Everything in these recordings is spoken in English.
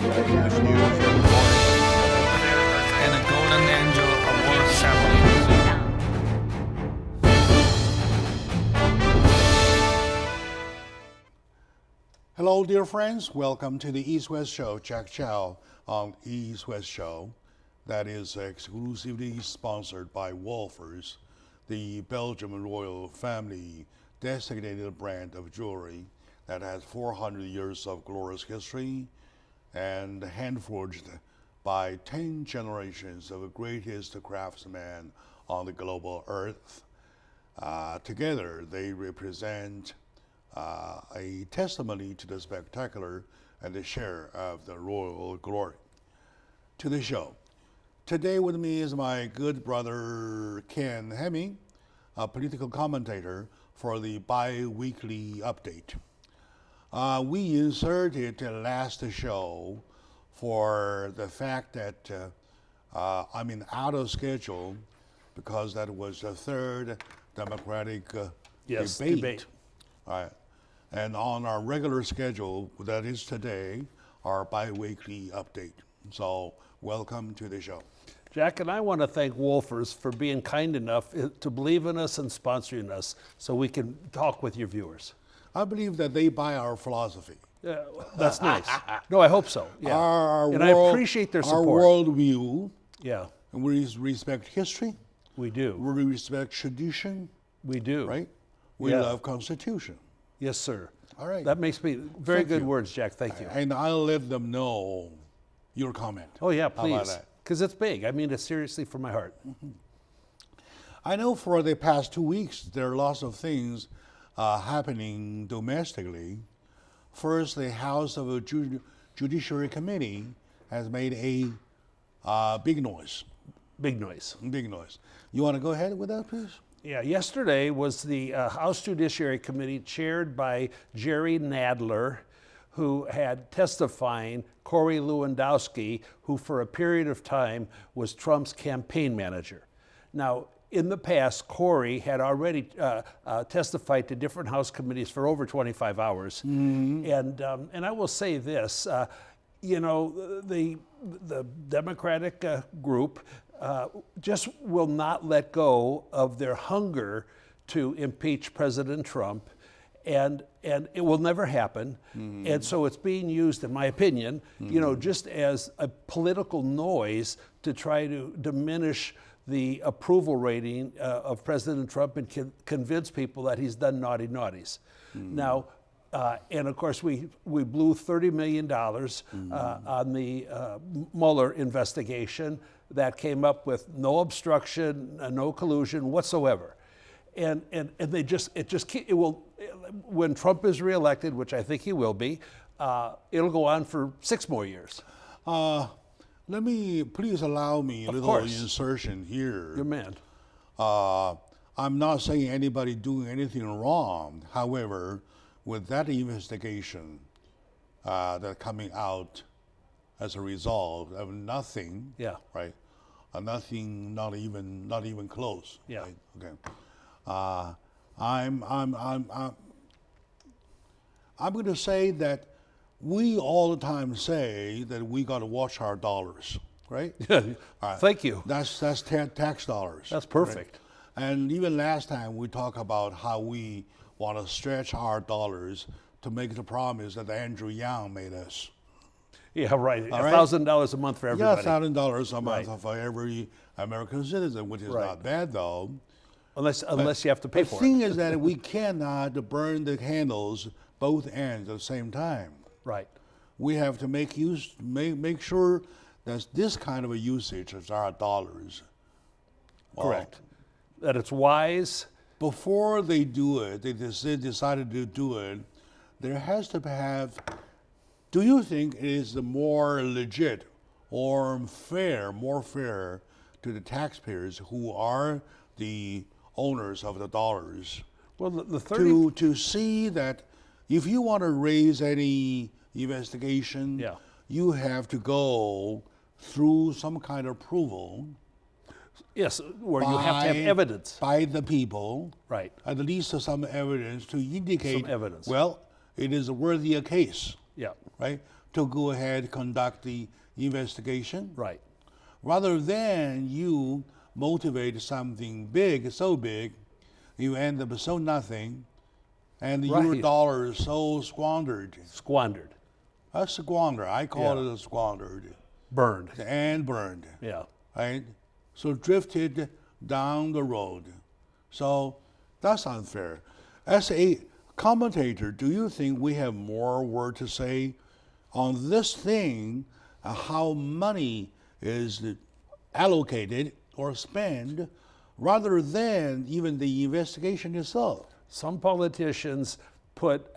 English news and a Golden Angel Award ceremony. Hello, dear friends. Welcome to the East-West Show. Jack Chow on East-West Show. That is exclusively sponsored by Wolfers, the Belgian royal family designated brand of jewelry that has 400 years of glorious history and hand-forged by 10 generations of the greatest craftsmen on the global earth. Together, they represent a testimony to the spectacular and the share of the royal glory. To the show. Today with me is my good brother Ken Hemming, a political commentator for the Biweekly update. We inserted the last show for the fact that I'm out of schedule because that was the third Democratic debate. All right. And on our regular schedule, that is today, our Biweekly update. So welcome to the show. Jack, and I want to thank Wolfers for being kind enough to believe in us and sponsoring us so we can talk with your viewers. I believe that they buy our philosophy. Yeah, that's nice. No, I hope so. Yeah. I appreciate their support. Our worldview. Yeah. And we respect history. We do. We respect tradition. We do. Right? We love Constitution. Yes, sir. All right. That makes me very good words, Jack. Thank you. And I'll let them know your comment. Oh, yeah, How about please. that? Because it's big. I mean it seriously from my heart. Mm-hmm. I know for the past 2 weeks, there are lots of things happening domestically. First, the House of a Judiciary Committee has made a big noise. Big noise. Big noise. You want to go ahead with that, please? Yeah, yesterday was the House Judiciary Committee chaired by Jerry Nadler, who had testifying Corey Lewandowski, who for a period of time was Trump's campaign manager. Now, in the past, Corey had already testified to different House committees for over 25 hours. Mm-hmm. And I will say this, the Democratic group just will not let go of their hunger to impeach President Trump, and it will never happen. Mm-hmm. And so it's being used, in my opinion, just as a political noise to try to diminish the approval rating of President Trump and convince people that he's done naughties. Mm-hmm. Now, and of course, we blew $30 million on the Mueller investigation that came up with no obstruction, no collusion whatsoever. And it will, when Trump is reelected, which I think he will be, it'll go on for 6 more years. Please allow me a little insertion here. Good man. I'm not saying anybody doing anything wrong. However, with that investigation that coming out as a result of nothing, right? Nothing, not even close. Yeah. Right? Okay. I'm going to say that we all the time say that we got to watch our dollars, right? All right. Thank you. That's tax dollars. That's perfect. Right? And even last time we talked about how we want to stretch our dollars to make the promise that Andrew Yang made us. Yeah, right. $1,000 a month for everybody. Yeah, $1,000 a month for every American citizen, which is not bad though. Unless you have to pay for it. The thing is that we cannot burn the candles both ends at the same time. Right. We have to make sure that this kind of a usage of our dollars. Correct. That it's wise. Before they do it, they decided to do it, there has to have, do you think it is more legit or more fair to the taxpayers who are the owners of the dollars? Well, the 30... to see that if you want to raise any investigation, you have to go through some kind of approval. Yes, where you have to have evidence. By the people. Right. At least some evidence to indicate, some evidence. Well, it is worthy a case. Yeah. Right? to go ahead conduct the investigation. Right. Rather than you motivate something big, so big, you end up so nothing, and your Right. dollar is so squandered. Squandered. A squander. I call Yeah. it a squandered Burned. and burned. Yeah. Right? So drifted down the road. So that's unfair. As a commentator, do you think we have more word to say on this thing, how money is allocated or spent, rather than even the investigation itself? Some politicians put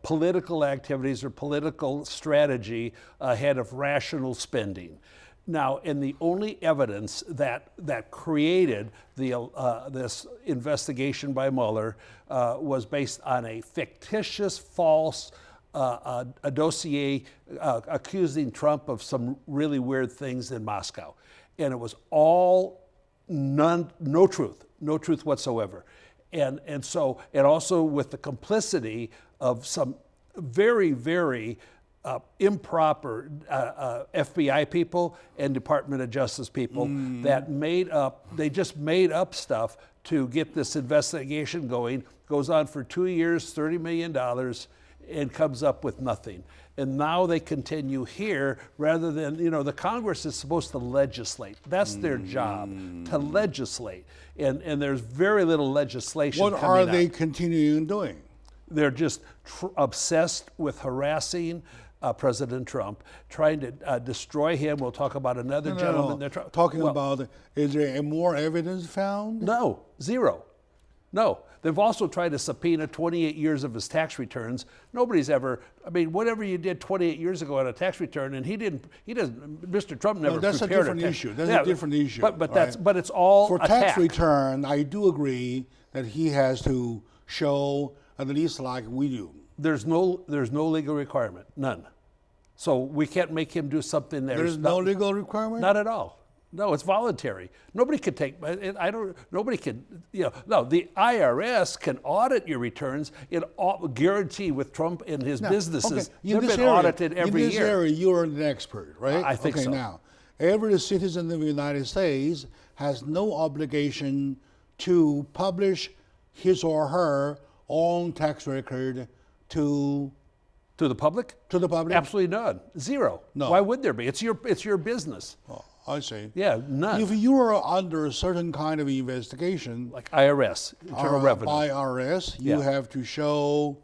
political activities or political strategy ahead of rational spending. Now, and the only evidence that created this investigation by Mueller was based on a fictitious, false a dossier accusing Trump of some really weird things in Moscow, and it was all no truth whatsoever. And also with the complicity of some very, very improper FBI people and Department of Justice people that they just made up stuff to get this investigation going. Goes on for 2 years, $30 million, and comes up with nothing. And now they continue here rather than, the Congress is supposed to legislate. That's their job, to legislate. And there's very little legislation What coming are out. they continuing doing? They're just obsessed with harassing President Trump, trying to destroy him. We'll talk about another gentleman. They're Talking about, is there more evidence found? No, zero. No. They've also tried to subpoena 28 years of his tax returns. Nobody's ever, whatever you did 28 years ago on a tax return, and Mr. Trump never That's a prepared different tax- issue. That's Yeah, a different issue. But right? it's all For a tax tax. return, I do agree that he has to show at least like we do. There's no legal requirement, none. So we can't make him do something There's no legal requirement? Not at all. No, it's voluntary. Nobody could take. Nobody can. No. The IRS can audit your returns. Guarantee with Trump and his businesses. Okay. They've been audited every in this year. area, you're an expert, right? I think okay, so. Now, every citizen of the United States has no obligation to publish his or her own tax record to To the public? the public. Absolutely none. Zero. No. Why would there be? It's your business. Oh, I see. Yeah, none. If you are under a certain kind of investigation, Like IRS, Internal Revenue. by IRS, you Yeah. have to show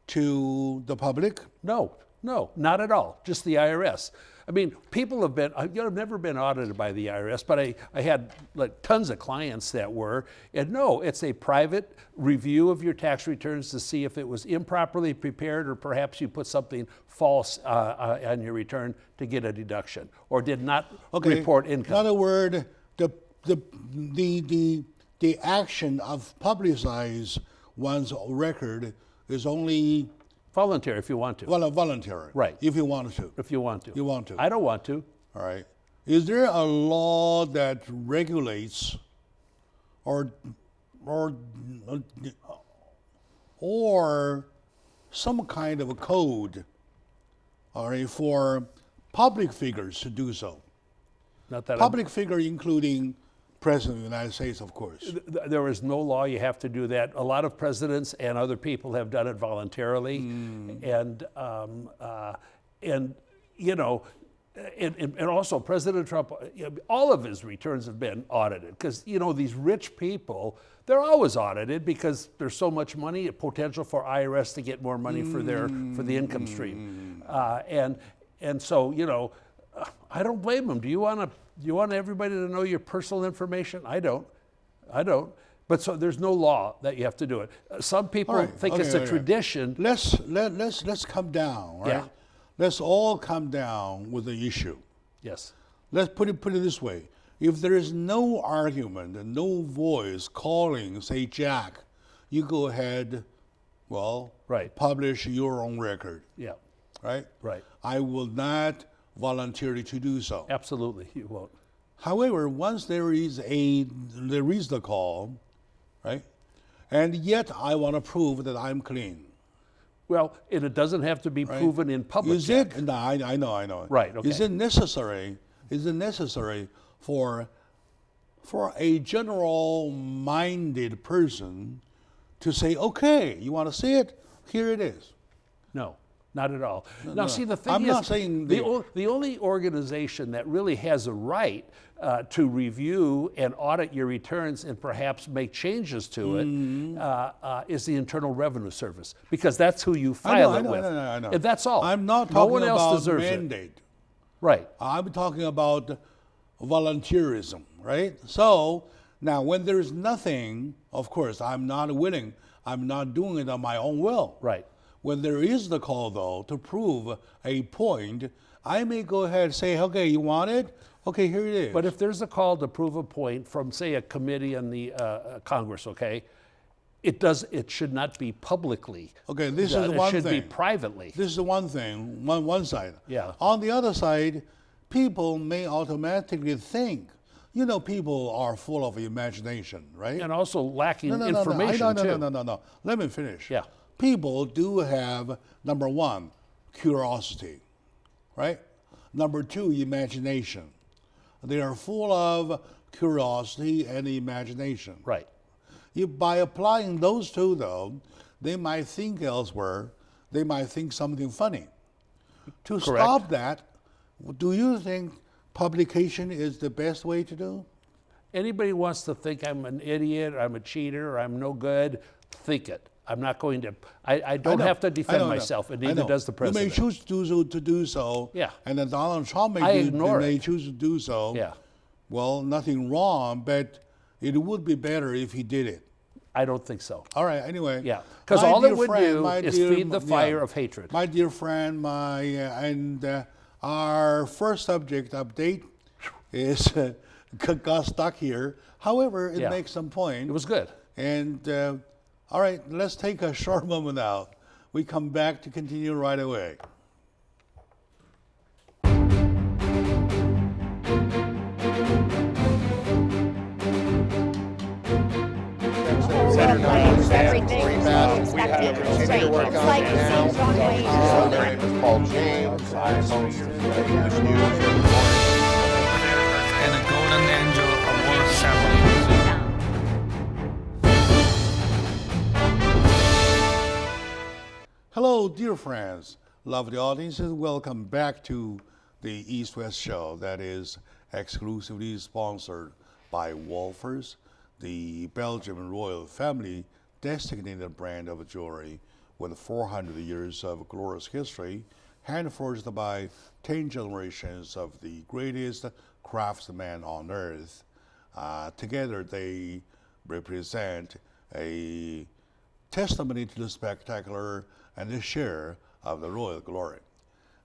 to the public. No, not at all. Just the IRS. People have been, I've never been audited by the IRS, but I had like tons of clients that were, and no, it's a private review of your tax returns to see if it was improperly prepared or perhaps you put something false on your return to get a deduction or did not report income. In other words, the action of publicize one's record is only Voluntary if you want to. voluntary. Right. If you want to. If you want to. You want to. I don't want to. All right. Is there a law that regulates or some kind of a code, all right, for public figures to do so? Not that Public figure including President of the United States, of course. there is no law you have to do that. A lot of presidents and other people have done it voluntarily, and also President Trump, all of his returns have been audited because these rich people, they're always audited because there's so much money, a potential for IRS to get more money for the income stream, and so I don't blame them. Do you want everybody to know your personal information? I don't. But so there's no law that you have to do it. Some people think it's a tradition. Let's come down, right? Yeah. Let's all come down with the issue. Yes. Let's put it this way. If there is no argument and no voice calling, say, Jack, you go ahead, publish your own record. Yeah. Right? Right. I will not volunteer to do so. Absolutely, you won't. However, once there is the call, right? And yet I want to prove that I'm clean. Well, and it doesn't have to be proven in public. Is it? No, I know. Right, okay. Is it necessary for a general-minded person to say, okay, you want to see it? Here it is. No, not at all. No. See, the thing I'm is, not saying the only organization that really has a right to review and audit your returns and perhaps make changes to it is the Internal Revenue Service, because that's who you file it with. I know. And that's all. I'm not No talking one else about deserves mandate. it. Right. I'm talking about volunteerism, right? So now when there's nothing, of course, I'm not doing it on my own will. Right. When there is the call, though, to prove a point, I may go ahead and say, okay, you want it? Okay, here it is. But if there's a call to prove a point from, say, a committee in the Congress, okay, it should not be publicly. Okay, this is one thing. It should be privately. This is one thing, one side. Yeah. On the other side, people may automatically think, people are full of imagination, right? And also lacking information, too. No. Let me finish. Yeah. People do have, number one, curiosity, right? Number two, imagination. They are full of curiosity and imagination. Right. By applying those two, though, they might think elsewhere. They might think something funny. To stop that, do you think publication is the best way to do? Anybody wants to think I'm an idiot, I'm a cheater, I'm no good, think it. I'm not going to, I don't have to defend myself, and neither does the president. You may choose to do so, Yeah. and then Donald Trump may choose to do so. Yeah. Well, nothing wrong, but it would be better if he did it. I don't think so. All right, anyway. Yeah, because all it would do is feed the fire of hatred. My dear friend, our first subject update is got stuck here. However, it makes some point. It was good. And all right, let's take a short moment now. We come back to continue right away. Everything expected. Strange. It's like seeing John Wayne. My name is Paul James. I'm host of News every morning. And a Golden Angel Award ceremony. Hello, dear friends, lovely audiences. Welcome back to the East-West Show that is exclusively sponsored by Wolfers, the Belgian royal family designated brand of jewelry with 400 years of glorious history, hand-forged by 10 generations of the greatest craftsmen on earth. Together, they represent a testimony to the spectacular and the share of the royal glory.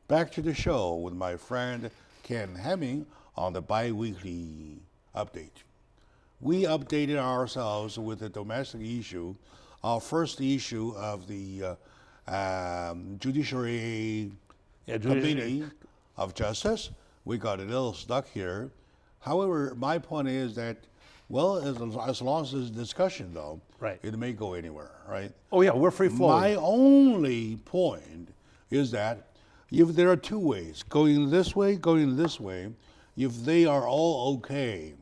Back to the show with my friend Ken Hemming on the Biweekly update. We updated ourselves with the domestic issue, our first issue of the Judiciary Committee of Justice. We got a little stuck here. However, my point is that, well, as long as there's discussion, though, it may go anywhere, right? Oh, yeah, we're free-flowing. My only point is that if there are two ways, going this way, if they are all okay,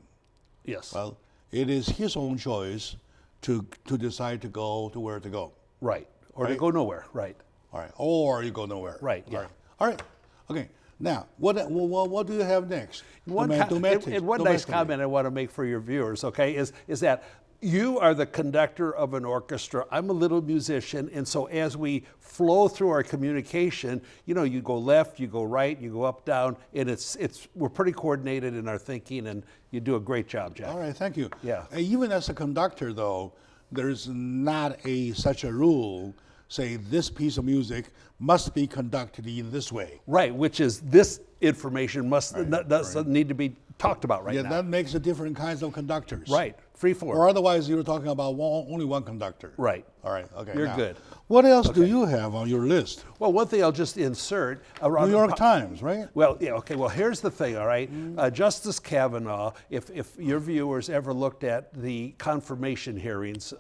yes, well, it is his own choice to decide to go to where to go. Right, or to go nowhere, right. All right, or you go nowhere. Right, yeah. All right, okay. Now, what do you have next? One nice comment I want to make for your viewers, okay, is that you are the conductor of an orchestra. I'm a little musician, and so as we flow through our communication, you go left, you go right, you go up, down, and we're pretty coordinated in our thinking, and you do a great job, Jack. All right, thank you. Yeah. Even as a conductor, though, there's not such a rule. Say this piece of music must be conducted in this way. Right, which is this information doesn't need to be talked about right now. Yeah, that makes a different kinds of conductors. Right, free form. Or otherwise, you're talking about only one conductor. Right. All right. Okay. You're good. What else do you have on your list? Well, one thing I'll just insert around New York Times, right? Well, yeah. Okay. Well, here's the thing. All right. Justice Kavanaugh, if your viewers ever looked at the confirmation hearings,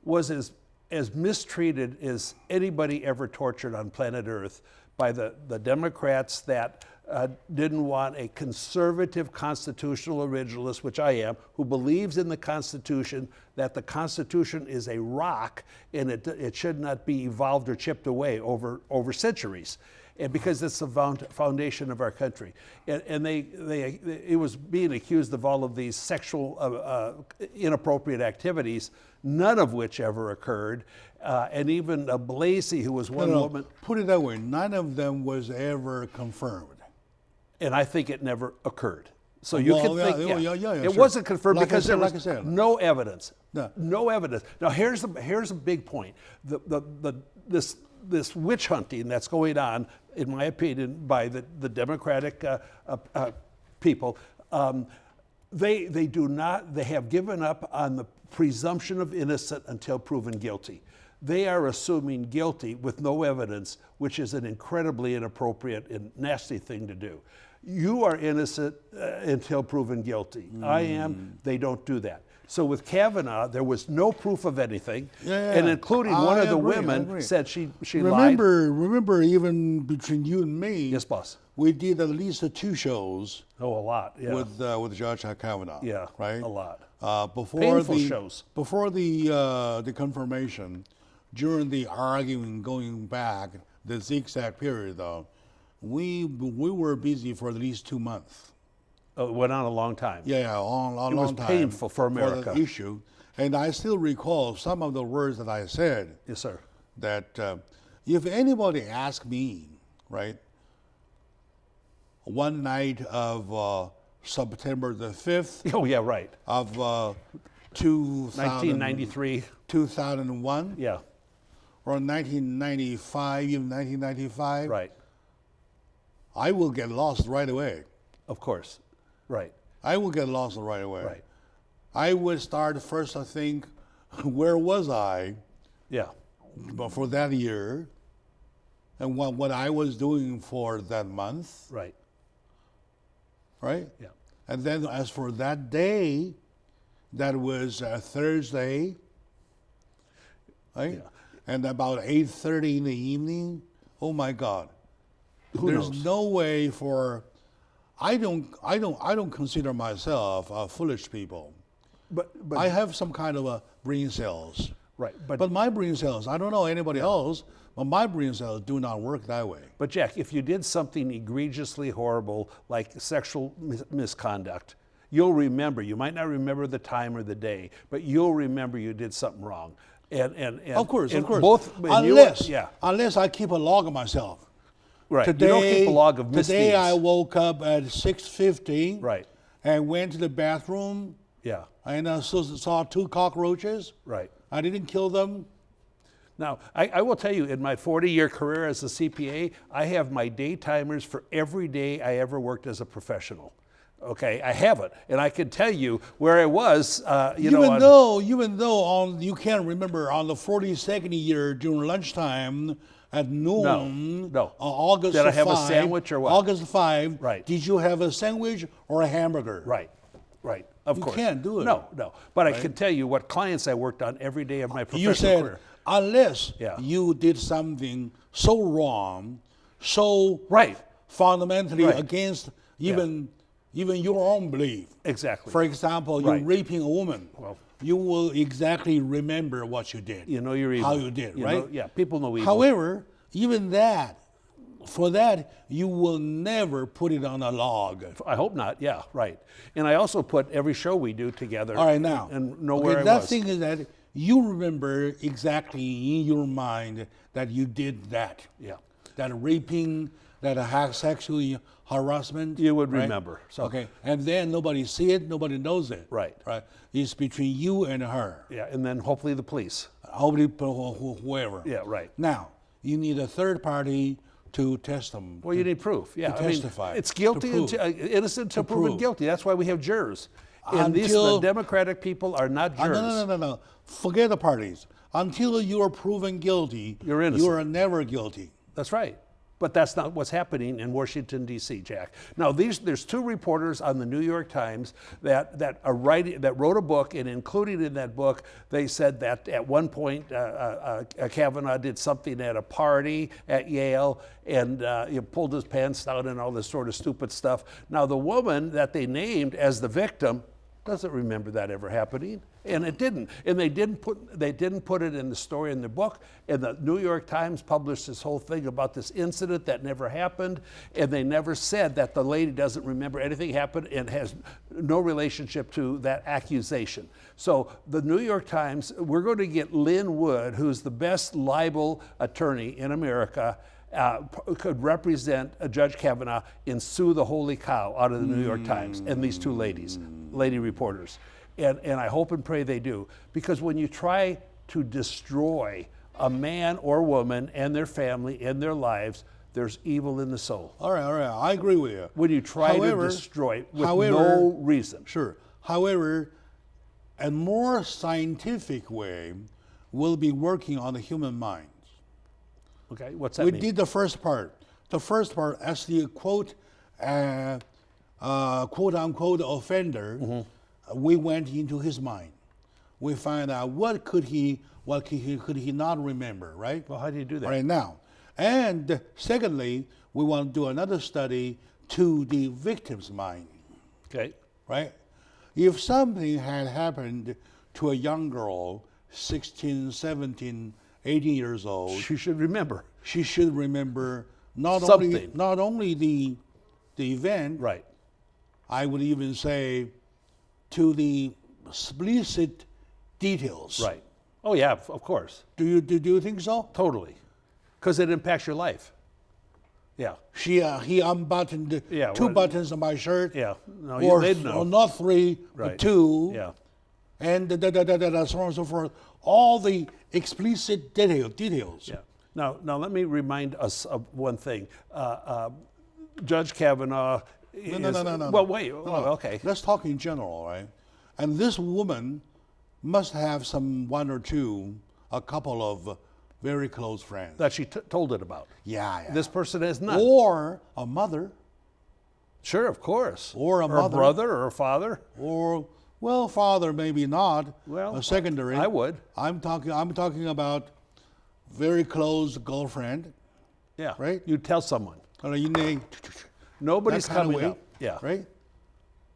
was as mistreated as anybody ever tortured on planet Earth by the Democrats that didn't want a conservative constitutional originalist, which I am, who believes in the Constitution, that the Constitution is a rock and it should not be evolved or chipped away over centuries. And because it's the foundation of our country. And it was being accused of all of these sexual inappropriate activities, none of which ever occurred. And even Blasey, who was one woman. Put it that way, none of them was ever confirmed. And I think it never occurred. So you can think, it sure. wasn't confirmed Like because I said, there was like I said. no evidence. No. No evidence. Now here's a big point. This witch hunting that's going on, in my opinion, by the Democratic people, they have given up on the presumption of innocent until proven guilty. They are assuming guilty with no evidence, which is an incredibly inappropriate and nasty thing to do. You are innocent until proven guilty. I am. They don't do that. So with Kavanaugh, there was no proof of anything, and including one of the women said she lied. Remember, even between you and me, Yes, boss. we did at least 2 shows Oh, a lot. Yeah. with Judge Kavanaugh. Yeah, right. a lot. Before Painful the shows. Before the confirmation, during the arguing going back, the zigzag period, though, we were busy for at least 2 months. Oh, it went on a long time. Yeah, on It was long time. painful for America. For the issue, and I still recall some of the words that I said. Yes, sir. That if anybody asked me, right, one night of September the 5th Oh, yeah, right. of 1993. 2001, Yeah, or 1995, even 1995, right. I will get lost right away. Of course. Right. I will get lost right away. Right. I would start first, I think, where was I Yeah. for that year, and what I was doing for that month, Right. right? Yeah. And then as for that day, that was Thursday, right? Yeah. And about 8:30 in the evening. Oh my God! There's knows? no way for. I don't consider myself a foolish people. But I have some kind of a brain cells. right. But my brain cells, I don't know anybody else, but my brain cells do not work that way. But Jack, if you did something egregiously horrible like sexual misconduct, you'll remember. You might not remember the time or the day, but you'll remember you did something wrong. And Of course. Both Unless I keep a log of myself. right. Today, you don't keep a log of misdeeds. Today I woke up at 6:50. Right. And went to the bathroom. Yeah. And saw 2 cockroaches. Right. I didn't kill them. Now, I will tell you, in my 40-year career as a CPA, I have my day timers for every day I ever worked as a professional. Okay, I have it, and I can tell you where I was. Even though you can't remember on the 42nd year during lunchtime at noon. No. August Did I have 5, a sandwich or what? August 5. Right. Did you have a sandwich or a hamburger? Right. Of You course. can't do it. No. But I can tell you what clients I worked on every day of my professional You said career. unless Yeah. you did something so wrong, so Right. fundamentally Right. against even your own belief. Exactly. For example, you're Right. raping a woman. Well, you will exactly remember what you did. You know you're evil. How you did, right? Yeah, people know evil. However, even that, for that, you will never put it on a log. I hope not. Yeah, right. And I also put every show we do together. All right, now. And know where I that was. thing is that you remember exactly in your mind that you did that. Yeah. That raping, that sexual harassment. You would right? remember. So, Okay. And then nobody see it, nobody knows it. Right. Right. It's between you and her. Yeah, and then hopefully the police. Whoever. Yeah, right. Now, you need a third party to test them. Well, you need proof. Yeah, to testify, it's guilty, to prove. innocent until proven prove. guilty. That's why we have jurors. And Until- the Democratic people are not jurors. No. Forget the parties. Until you are proven guilty, You're innocent. you are never guilty. That's right. But that's not what's happening in Washington, D.C., Jack. Now, there's two reporters on the New York Times that wrote a book, and included in that book, they said that at one point Kavanaugh did something at a party at Yale, and he pulled his pants down and all this sort of stupid stuff. Now, the woman that they named as the victim doesn't remember that ever happening, and it didn't. And they didn't put it in the story in the book. And the New York Times published this whole thing about this incident that never happened, and they never said that the lady doesn't remember anything happened and has no relationship to that accusation. So the New York Times, we're going to get Lynn Wood, who's the best libel attorney in America, could represent Judge Kavanaugh and sue the holy cow out of the New York Times and these two lady reporters. And I hope and pray they do. Because when you try to destroy a man or woman and their family and their lives, there's evil in the soul. All right, I agree with you. When you try to destroy it with no reason. Sure. However, a more scientific way will be working on the human mind. Okay, what's that We mean? did the first part. The first part, as the quote unquote offender, we went into his mind. We find out what could he not remember, right? Well, how do you do that? Right now. And secondly, we want to do another study to the victim's mind, Okay. right? If something had happened to a young girl, 16, 17, 18 years old, She should remember. she should remember not Something. only the event, Right. I would even say to the explicit details. Right. Oh, yeah, of course. Do you think so? Totally. Because it impacts your life. Yeah. He unbuttoned Yeah, two well, buttons on my shirt. Yeah. No, they'd know. or not three, Right. but two. Yeah. And so on and so forth. All the explicit details. Yeah. Now let me remind us of one thing. Judge Kavanaugh is... No. Well, wait. No. Oh, okay. Let's talk in general, right? And this woman must have a couple of very close friends. That she told it about. Yeah. This person has none. Or a mother, Sure, of course. Or a mother. brother, or a father. or well, father maybe not. Well, a secondary. I would. I'm talking about very close girlfriend. Yeah. Right? You tell someone. Or you name Nobody's that kind of coming way, up. Yeah. Right?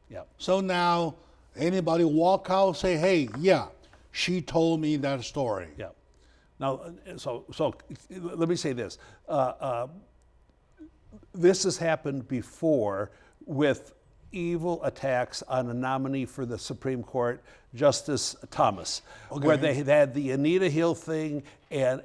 Yeah. So now anybody walk out, say, hey, yeah, she told me that story. Yeah. Now, so let me say this. This has happened before with evil attacks on a nominee for the Supreme Court, Justice Thomas, where they had the Anita Hill thing, and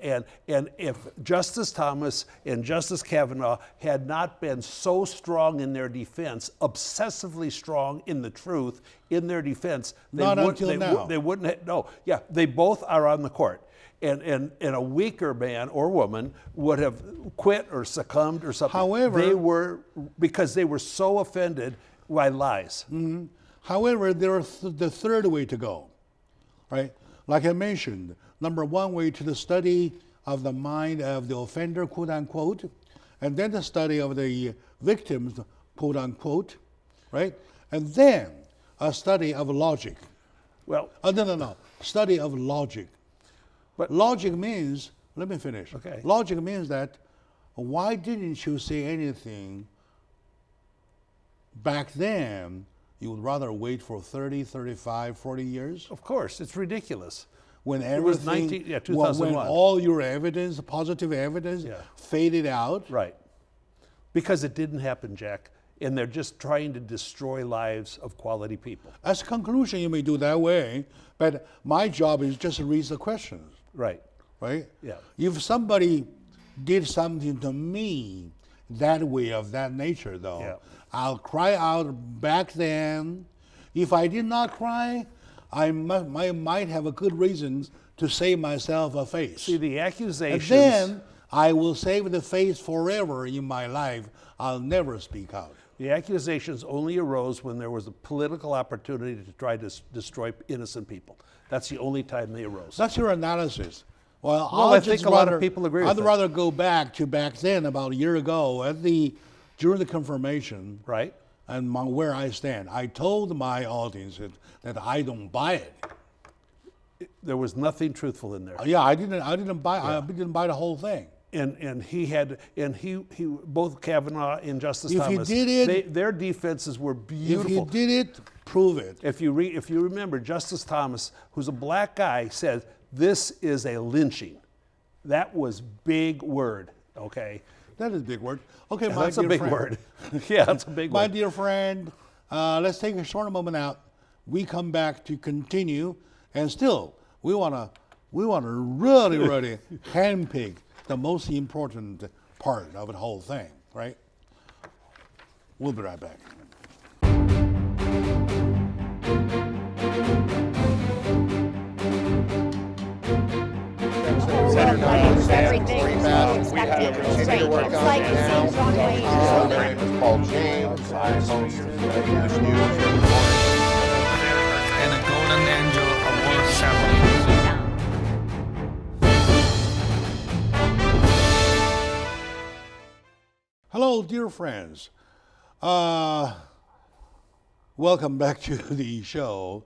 if Justice Thomas and Justice Kavanaugh had not been so strong in their defense, obsessively strong in the truth in their defense, they wouldn't have, no, yeah, they both are on the court. And a weaker man or woman would have quit or succumbed or something. However, because they were so offended by lies. Mm-hmm. However, there's the third way to go, right? Like I mentioned, number one way to the study of the mind of the offender, quote unquote, and then the study of the victims, quote unquote, right? And then a study of logic. Well, No. Study of logic. But logic means, let me finish. Okay. Logic means that why didn't you say anything back then? You would rather wait for 30, 35, 40 years? of course, it's ridiculous. When It was everything, 2001. when all your evidence, positive evidence, faded out. Right. Because it didn't happen, Jack. And they're just trying to destroy lives of quality people. As a conclusion, you may do that way, but my job is just to raise the questions, Right. right? Yeah. If somebody did something to me that way, of that nature, though, Yeah. I'll cry out back then. If I did not cry, I might have a good reason to save myself a face. See, the And accusations... then I will save the face forever in my life. I'll never speak out. The accusations only arose when there was a political opportunity to try to destroy innocent people. That's the only time they arose. That's your analysis. Well, I think a lot of people agree with I'd it. rather go back to back then, about a year ago, during the confirmation, Right. and where I stand. I told my audience that I don't buy it. There was nothing truthful in there. Yeah, I didn't buy the whole thing. And he both Kavanaugh and Justice If he Thomas, did it- their defenses were If beautiful. you did it, prove it. If you remember, Justice Thomas, who's a black guy, said this is a lynching. That was big word. Okay, That is a big word. Okay, my that's a dear big friend. word. Yeah, that's a big My word. dear friend, let's take a short moment out. We come back to continue, and still we wanna really handpick the most important part of the whole thing, right? We'll be right back. Everything is We have expected to to continue to work It's on like it now. seeing John Wayne. My name is Paul James. I host English News here in Florida. And a Golden Angel Award ceremony. Hello, dear friends. Welcome back to the show.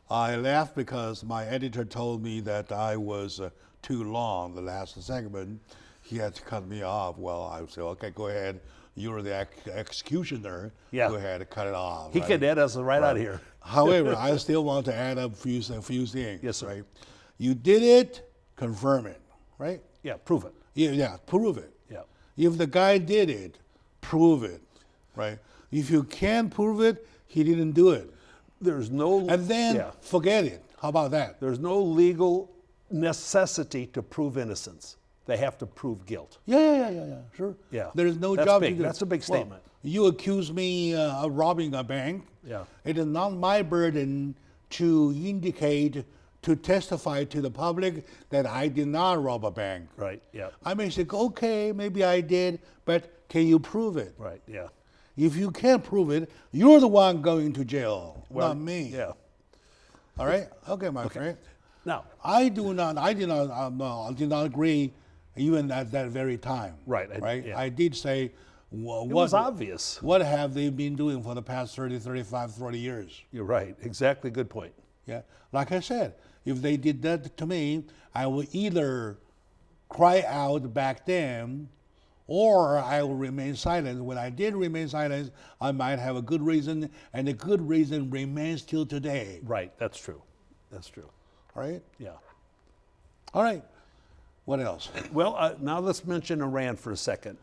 I laughed because my editor told me that I was too long the last segment. He had to cut me off. Well, I said, okay, go ahead. You're the executioner. Yeah. Go ahead and cut it off. He right? could edit us right out of here. However, I still want to add up a few things. Yes, sir. Right? You did it, confirm it, right? Yeah, prove it. Yeah, prove it. Yeah. If the guy did it, prove it, right? If you can't prove it, he didn't do it. There's no And then yeah. forget it. How about that? There's no legal necessity to prove innocence. They have to prove guilt. Yeah, sure. Yeah. There is no That's job big. to do. That's a big Well, statement. you accuse me of robbing a bank. Yeah. It is not my burden to indicate, to testify to the public that I did not rob a bank. Right. Yeah. I may say, okay, maybe I did, but can you prove it? Right. Yeah. If you can't prove it, you're the one going to jail, Well, not me. Yeah. All right? Okay, my friend. Now, I did not agree even at that very time. Right, yeah. I did say, it was obvious. What have they been doing for the past 30, 35, 40 years? You're right. Exactly. Good point. Yeah. Like I said, if they did that to me, I would either cry out back then or I will remain silent. When I did remain silent, I might have a good reason, and the good reason remains till today. Right. That's true. That's true. All right? Yeah. All right. What else? Well, now let's mention Iran for a second.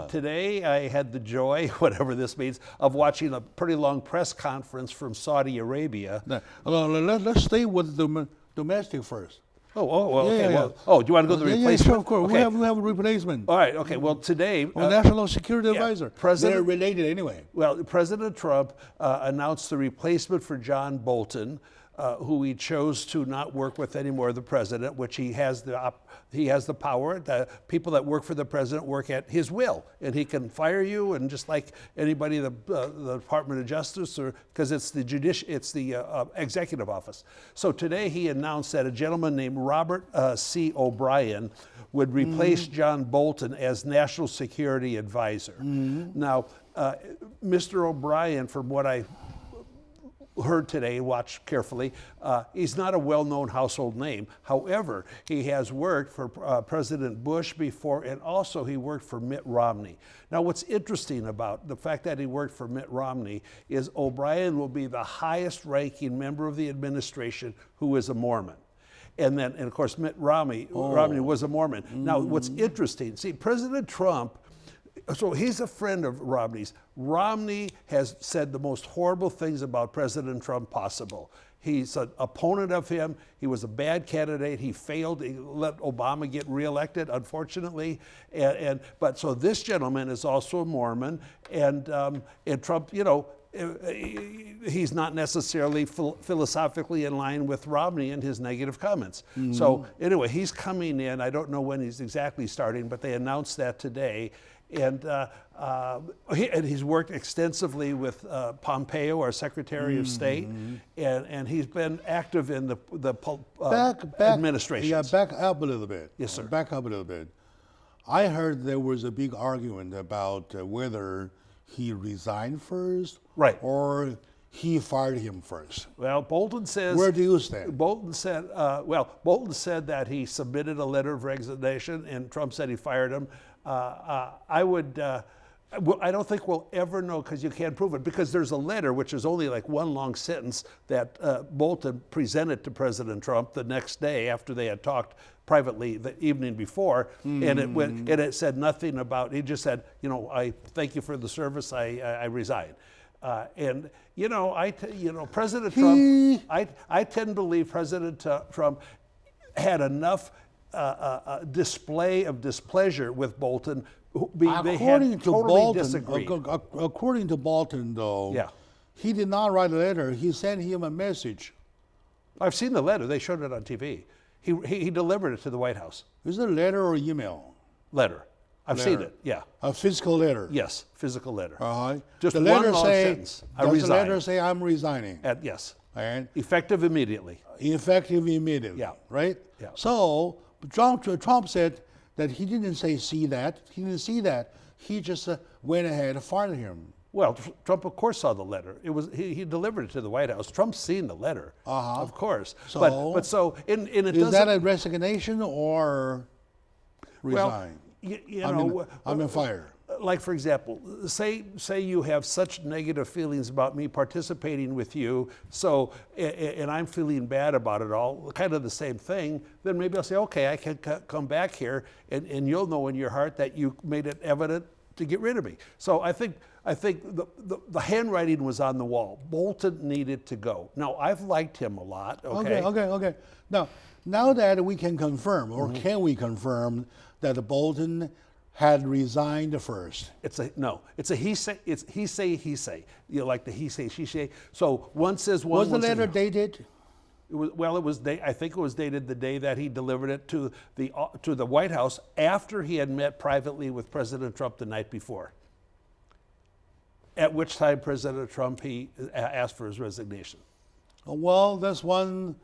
Today, I had the joy, whatever this means, of watching a pretty long press conference from Saudi Arabia. Now, let's stay with the domestic first. Okay. Yeah. Well, do you want to go to the Yeah, replacement? sure, of course. Okay. We have a replacement. All right. Okay. Well, today, National Security Advisor. They're related anyway. Well, President Trump announced the replacement for John Bolton, who he chose to not work with anymore, the president, which he has the power. The people that work for the president work at his will, and he can fire you, and just like anybody, the Department of Justice, or because it's the executive office. So today he announced that a gentleman named Robert C. O'Brien would replace John Bolton as National Security Advisor. Now, Mr. O'Brien, from what I heard today, watch carefully, he's not a well-known household name. However, he has worked for President Bush before, and also he worked for Mitt Romney. Now, what's interesting about the fact that he worked for Mitt Romney is O'Brien will be the highest-ranking member of the administration who is a Mormon. And of course, Mitt Romney was a Mormon. Now, what's interesting, see, President Trump, so he's a friend of Romney's. Romney has said the most horrible things about President Trump possible. He's an opponent of him. He was a bad candidate. He failed. He let Obama get reelected, unfortunately. But so this gentleman is also a Mormon, and Trump, he's not necessarily philosophically in line with Romney and his negative comments. So anyway, he's coming in. I don't know when he's exactly starting, but they announced that today. And he's worked extensively with Pompeo, our Secretary of State, and he's been active in the administration. Yeah, back up a little bit. Yes, sir. Back up a little bit. I heard there was a big argument about whether he resigned first, Right. or he fired him first. Well, Bolton says. Where do you stand? Bolton said. Bolton said that he submitted a letter of resignation, and Trump said he fired him. I would. I don't think we'll ever know because you can't prove it. Because there's a letter, which is only like one long sentence, that Bolton presented to President Trump the next day after they had talked privately the evening before, and it said nothing about. He just said, I thank you for the service. I resign. And President Trump. I tend to believe President Trump had enough display of displeasure with Bolton. They had totally disagreed. According to Bolton, though, Yeah. he did not write a letter. He sent him a message. I've seen the letter. They showed it on TV. He delivered it to the White House. Is it a letter or email? Letter. I've seen it. Yeah. A physical letter. Yes. Physical letter. Uh-huh. Just the one letter long sentence. I does resign. the letter say I'm resigning? Yes. And Effective immediately. effective immediately. Yeah. Right? Yeah. So Trump said that he didn't say see that. He didn't see that. He just went ahead and fired him. Well, Trump, of course, saw the letter. It was he delivered it to the White House. Trump's seen the letter, of course. So- but so in it Is doesn't. that a resignation or resign? Well, I'm in fire. Like, for example, say you have such negative feelings about me participating with you, so and I'm feeling bad about it all, kind of the same thing, then maybe I'll say, okay, I can come back here, and you'll know in your heart that you made it evident to get rid of me. So I think the handwriting was on the wall. Bolton needed to go. Now, I've liked him a lot, okay? Okay. Now that we can confirm, or can we confirm that Bolton had resigned first? It's a he say. It's he say. Like the he say, she say. So one says one. Was the one says letter no. dated? It was. I think it was dated the day that he delivered it to the White House after he had met privately with President Trump the night before. At which time President Trump he asked for his resignation. Well, that's one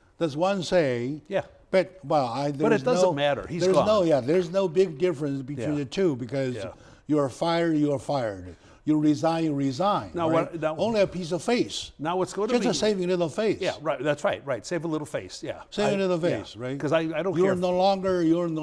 say. Yeah. But it doesn't matter. He's gone. There's no big difference between the two because you're fired. You resign. You resign. Now, right? Only a piece of face. Now what's going to be just a saving little face. Yeah, right. That's right. Right. Save a little face. Yeah. Save a little face. Yeah. Right. Because I don't You're care. no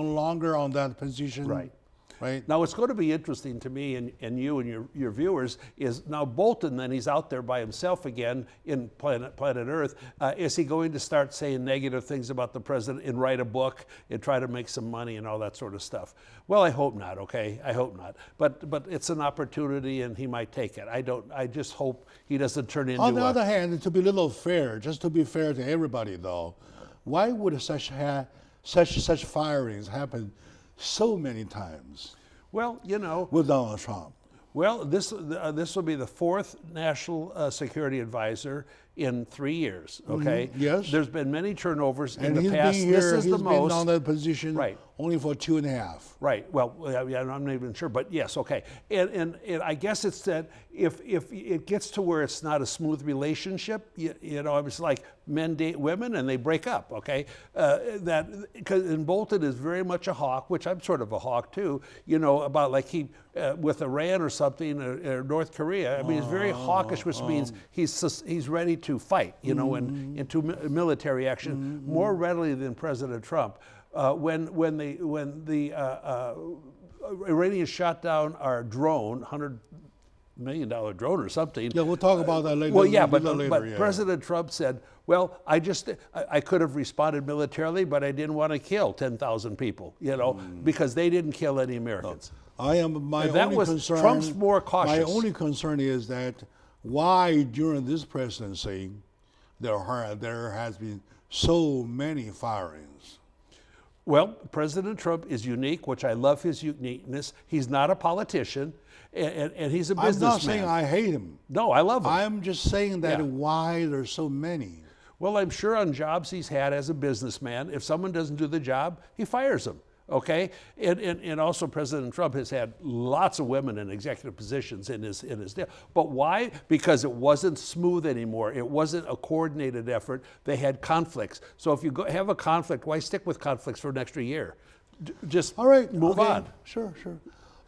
longer on that position. Right. Right. Now, what's going to be interesting to me and you and your viewers is now Bolton, then he's out there by himself again in planet Earth. Is he going to start saying negative things about the president and write a book and try to make some money and all that sort of stuff? Well, I hope not, okay? I hope not. But it's an opportunity and he might take it. I just hope he doesn't turn into On the other hand, to be a little fair, just to be fair to everybody though, why would such firings happen so many times? Well, with Donald Trump. Well, this will be the fourth national security advisor in 3 years. Okay. Yes. There's been many turnovers And in the past. Been here, This is he's the most. been on that position Right. only for 2.5. Right. Well, I'm not even sure, but yes. Okay. And I guess it's that if it gets to where it's not a smooth relationship, it's like men date women and they break up. Okay. And Bolton is very much a hawk, which I'm sort of a hawk too. About like he with Iran or something or North Korea. I mean, he's very hawkish, which means he's ready to fight. Into military action more readily than President Trump. When the Iranians shot down our drone, $100 million drone or something. Yeah, we'll talk about that later. Well, yeah, but later, President Trump said, well, I could have responded militarily, but I didn't want to kill 10,000 people, because they didn't kill any Americans. Trump's more cautious. My only concern is that why during this presidency there has been so many firings. Well, President Trump is unique, which I love his uniqueness. He's not a politician, and he's a businessman. I'm not saying I hate him. No, I love him. I'm just saying that why there's so many. Well, I'm sure on jobs he's had as a businessman, if someone doesn't do the job, he fires them. Okay, and also President Trump has had lots of women in executive positions in his deal. But why? Because it wasn't smooth anymore. It wasn't a coordinated effort. They had conflicts. So if you have a conflict, why stick with conflicts for an extra year? Just All right, move okay. on. Sure.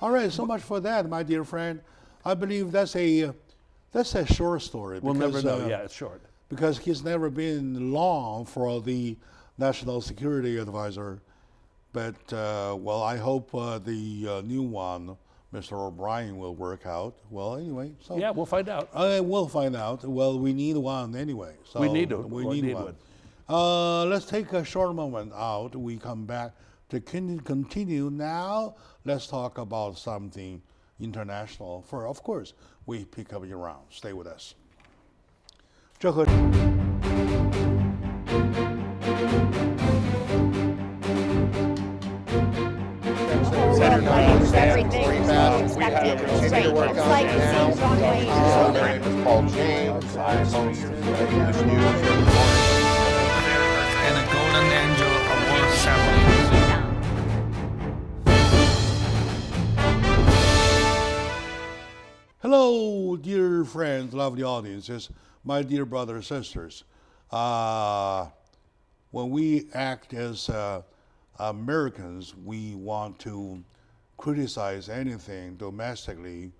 All right, so much for that, my dear friend. I believe that's a short story. We'll never because, know. Yeah, it's short. Because he's never been long for the National Security Advisor. But, well, I hope the new one, Mr. O'Brien, will work out. Well, anyway. So Yeah, we'll find out. we'll find out. Well, we need one anyway. So We need We one. need one. Let's take a short moment out. We come back to continue. Now, let's talk about something international. Of course, we pick up your round. Stay with us. 这和 Senator claims everything Pretty is bad. being We have expected to and continue to straight. work It's on like it it now. seems wrong way. My name is Paul James. I host English News here in and a Golden Angel Award ceremony. Hello, dear friends, lovely audiences, my dear brothers and sisters. When we act as Americans, we want to criticize anything domestically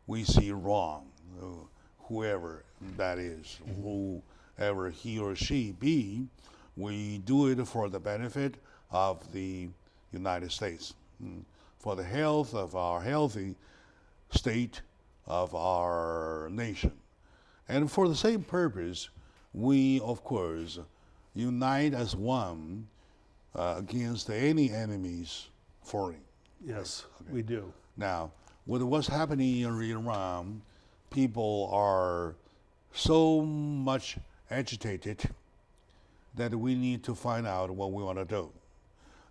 we see wrong, whoever that is, whoever he or she be. We do it for the benefit of the United States, for the health of our healthy state of our nation. And for the same purpose, we, of course, unite as one against any enemies foreign. Yes, we do. Now, with what's happening in Iran, people are so much agitated that we need to find out what we want to do.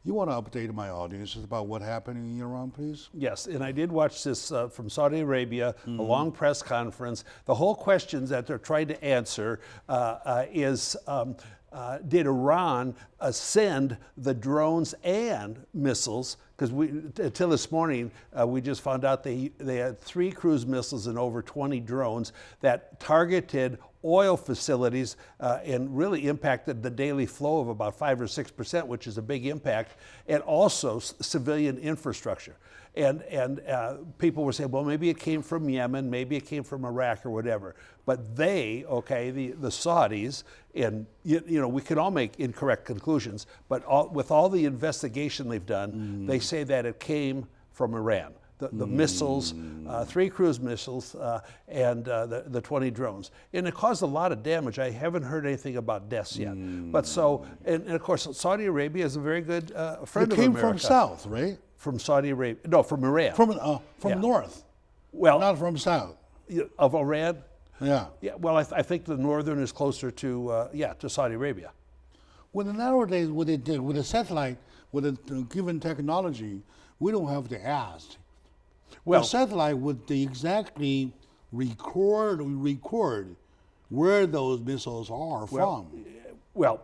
You want to update my audience about what happened in Iran, please? Yes, and I did watch this from Saudi Arabia, a long press conference. The whole questions that they're trying to answer is, did Iran send the drones and missiles? Because until this morning, we just found out they had 3 cruise missiles and over 20 drones that targeted oil facilities and really impacted the daily flow of about 5 or 6%, which is a big impact, and also civilian infrastructure. And people were saying, well, maybe it came from Yemen, maybe it came from Iraq or whatever. But they, the Saudis, and you know, we can all make incorrect conclusions, but with all the investigation they've done, they say that it came from Iran. The missiles, 3 cruise missiles, and the 20 drones. And it caused a lot of damage. I haven't heard anything about deaths yet. But so, and of course, Saudi Arabia is a very good friend It of came America. from south, right? From Saudi Arabia. No, from Iran. From Yeah. north, well, not from south. of Iran? Yeah. Yeah, well, I think the northern is closer to, to Saudi Arabia. Well, nowadays, with the satellite, with the given technology, we don't have to ask. Well, the satellite would exactly record where those missiles are from. Well,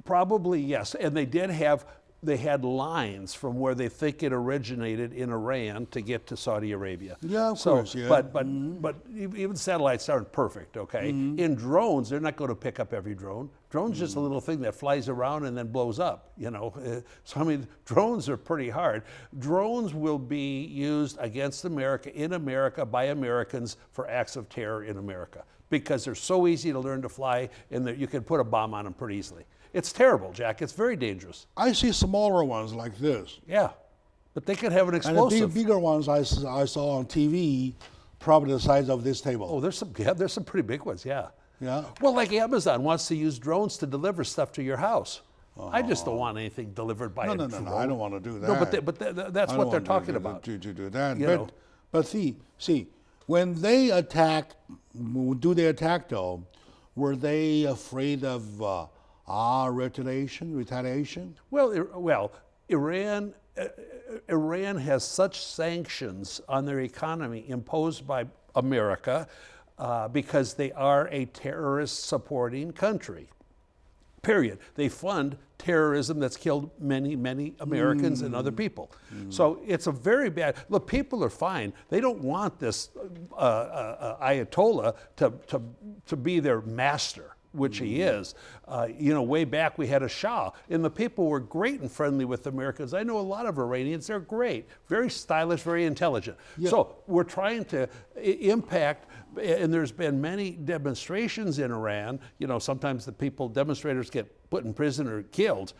probably yes. And they had lines from where they think it originated in Iran to get to Saudi Arabia. Yeah, of course, yeah. But even satellites aren't perfect, okay? In drones, they're not going to pick up every drone. Drone's just a little thing that flies around and then blows up, you know? So, I mean, drones are pretty hard. Drones will be used against America, in America, by Americans for acts of terror in America because they're so easy to learn to fly and that you can put a bomb on them pretty easily. It's terrible, Jack. It's very dangerous. I see smaller ones like this. Yeah, but they could have an And the explosive. bigger ones I saw on TV, probably the size of this table. Oh, there's some pretty big ones, yeah. Yeah. Well, like Amazon wants to use drones to deliver stuff to your house. I just don't want anything delivered by a drone. No, I don't want to do that. No, but that's I what don't they're want talking about. To do that. You know. But see, when they attack, do they attack though? Were they afraid of retaliation? Well, Iran has such sanctions on their economy imposed by America because they are a terrorist-supporting country. Period. They fund terrorism that's killed many, many Americans and other people. So it's a very bad, look, people are fine. They don't want this Ayatollah to be their master, which he is. Way back we had a Shah, and the people were great and friendly with Americans. I know a lot of Iranians, they're great, very stylish, very intelligent. So we're trying to impact, and there's been many demonstrations in Iran. Sometimes the demonstrators get put in prison or killed,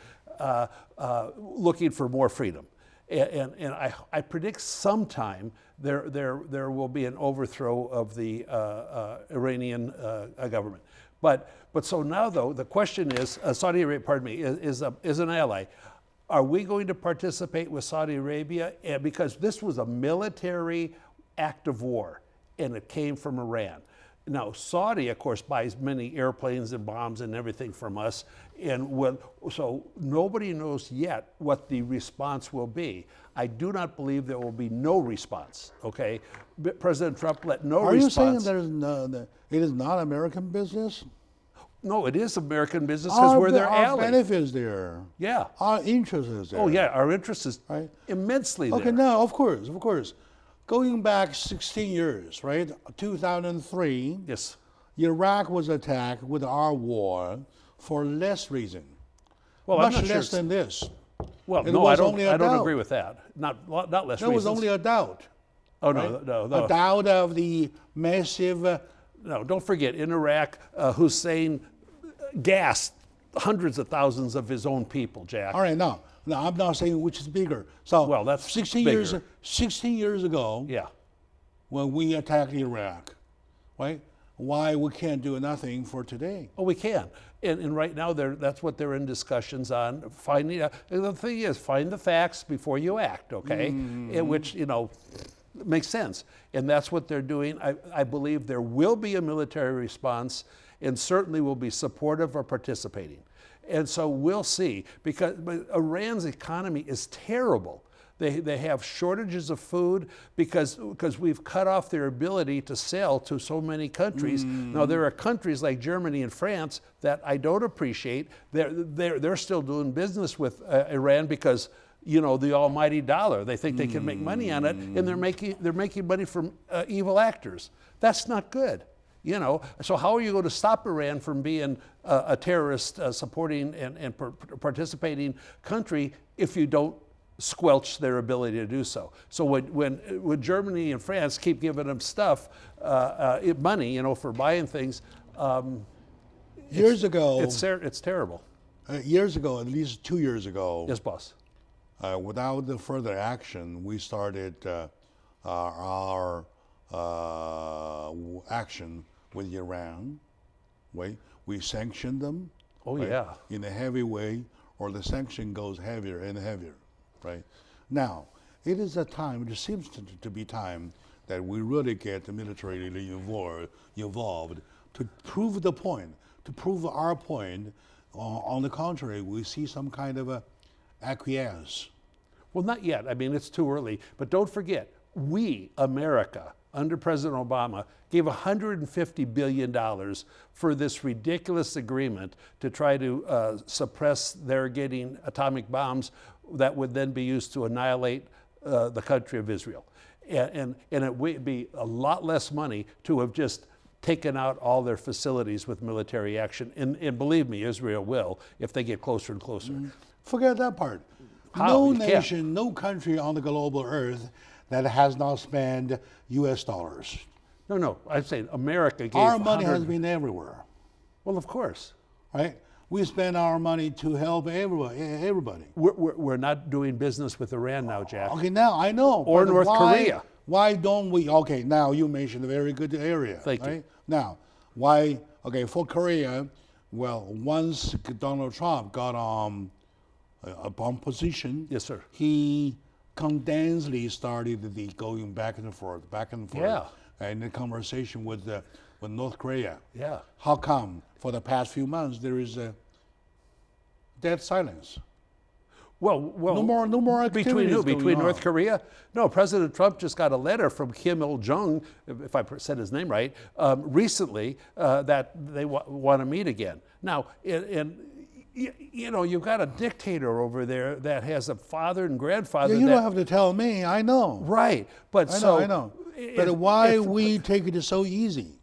looking for more freedom. And I predict sometime there will be an overthrow of the Iranian government. But so now, though, the question is, Saudi Arabia, pardon me, is an ally. Are we going to participate with Saudi Arabia? Because this was a military act of war, and it came from Iran. Now, Saudi, of course, buys many airplanes and bombs and everything from us, so nobody knows yet what the response will be. I do not believe there will be no response, okay? President Trump let no response. Are you saying it is not American business? No, it is American business because we're their ally. Our benefits there. Yeah. Our interest is there. Oh, yeah, our interest is right? Immensely there. Okay, now, of course. Going back 16 years, right? 2003. Yes. Iraq was attacked with our war for less reason. Well, much I'm not less sure than this. Well, no, I don't agree with that. Not less reasons. That was only a doubt. Oh, right? no. A doubt of the massive... No, don't forget, in Iraq, Hussein gassed hundreds of thousands of his own people, Jack. All right, now I'm not saying which is bigger. So, well, that's 16 bigger. 16 years ago, yeah, when we attacked Iraq, right? Why we can't do nothing for today? Oh, we can. And right now, that's what they're in discussions on. Finding the thing is, find the facts before you act, okay? Which, makes sense. And that's what they're doing. I believe there will be a military response, and certainly will be supportive or participating. And so we'll see, because Iran's economy is terrible. They have shortages of food because we've cut off their ability to sell to so many countries. Now there are countries like Germany and France that I don't appreciate. They're still doing business with Iran because the almighty dollar. They think they can make money on it, and they're making money from evil actors. That's not good. So how are you going to stop Iran from being a terrorist supporting and participating country if you don't squelch their ability to do so? So when Germany and France keep giving them stuff, money, for buying things, years ago, it's terrible. Years ago, at least 2 years ago. Yes, boss. Without the further action, we started our action with Iran. Right? We sanctioned them. Oh, right? yeah. In a heavy way, or the sanction goes heavier and heavier. Right? Now, it is a time, it seems to be time that we really get militarily involved to prove the point, to prove our point. On the contrary, we see some kind of a acquiesce. Well, not yet. I mean, it's too early. But don't forget, we, America, under President Obama, gave $150 billion for this ridiculous agreement to try to suppress their getting atomic bombs that would then be used to annihilate the country of Israel. And it would be a lot less money to have just taken out all their facilities with military action. And believe me, Israel will if they get closer and closer. Forget that part. How? No You can't. nation, no country on the global earth that has not spent U.S. dollars. No, I'd say America gave Our money 100 has been everywhere, Well, of course. right? We spend our money to help everybody. We're not doing business with Iran now, Jack. Okay, now I know. Or but North Korea. Why don't we? Okay, now you mentioned a very good area. Thank you. right? Now, why? Okay, for Korea, well, once Donald Trump got a bomb position, Yes, sir. he condensely started the going back and forth, Yeah. and the conversation with North Korea. Yeah. How come for the past few months there is a dead silence? Well, No more between who? activities going Between North on. Korea? No, President Trump just got a letter from Kim Il-jung, if I said his name right, recently that they want to meet again. Now, and you know, you've got a dictator over there that has a father and grandfather. Yeah, you don't have to tell me. I know. Right, but I know. But why we take it so easy?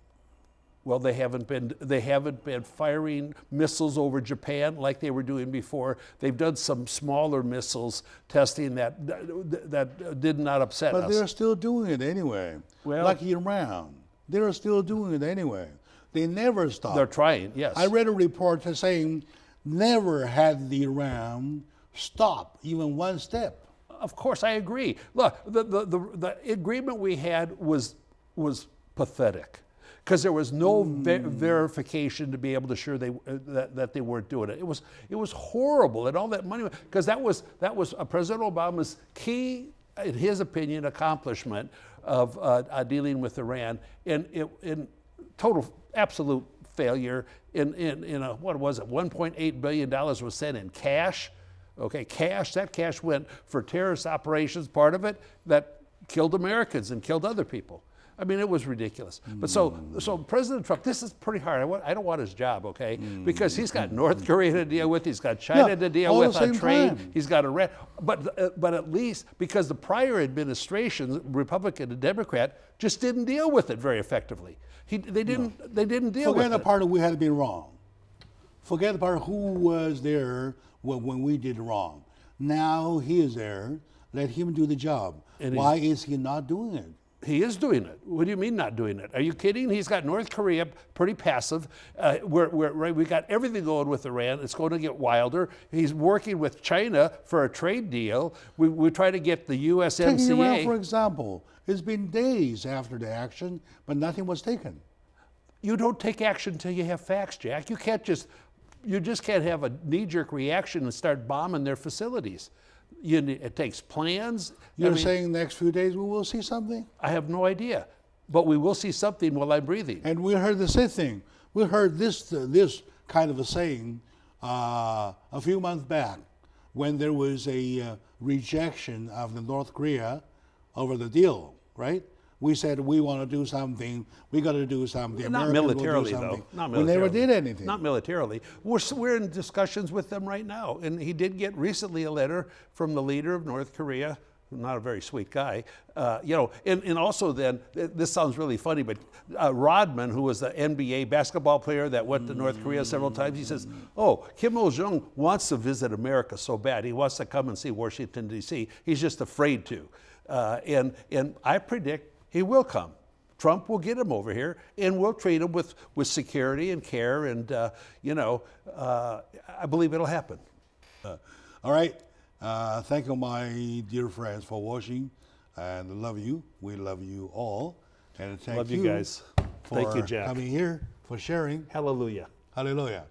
Well, they haven't been firing missiles over Japan like they were doing before. They've done some smaller missiles testing that did not upset us. But they're still doing it anyway. Well, like Iran, they're still doing it anyway. They never stop. They're trying, yes. I read a report saying never had the Iran stop even one step. Of course, I agree. Look, the agreement we had was pathetic, because there was no verification to be able to assure that they weren't doing it. It was horrible, and all that money, because that was President Obama's key, in his opinion, accomplishment of dealing with Iran, in total absolute failure. In a, what was it, $1.8 billion was sent in cash. Okay, cash. That cash went for terrorist operations. Part of it that killed Americans and killed other people. I mean, it was ridiculous. But so President Trump, this is pretty hard. I don't want his job, okay? Because he's got North Korea to deal with, he's got China to deal with on trade, he's got Iran. But at least because the prior administration, Republican and Democrat, just didn't deal with it very effectively. They didn't deal with it. Forget the part that we had been wrong. Forget the part who was there when we did wrong. Now he is there. Let him do the job. And why is he not doing it? He is doing it. What do you mean not doing it? Are you kidding? He's got North Korea pretty we got everything going with Iran. It's going to get wilder. He's working with China for a trade deal. We try to get the USMCA. Taking Iran, for example, it's been days after the action, but nothing was taken. You don't take action until you have facts, Jack. You just can't have a knee-jerk reaction and start bombing their facilities. It takes plans. You're saying next few days we will see something? I have no idea, but we will see something while I'm breathing. And we heard the same thing. We heard this kind of a saying a few months back when there was a rejection of the North Korea over the deal, right? We said we want to do something. We got to do something. Not militarily, though. Not militarily. We never did anything. Not militarily. We're in discussions with them right now, and he did get recently a letter from the leader of North Korea, not a very sweet guy, and also then, this sounds really funny, but Rodman, who was the NBA basketball player that went to North Korea several times, he says, oh, Kim Il-jung wants to visit America so bad. He wants to come and see Washington, D.C. He's just afraid to. And I predict he will come. Trump will get him over here, and we'll treat him with security and care, and I believe it'll happen. All right. Thank you, my dear friends, for watching, and love you. We love you all, and thank you guys. for thank you, Jack. coming here, for sharing. Hallelujah. Hallelujah.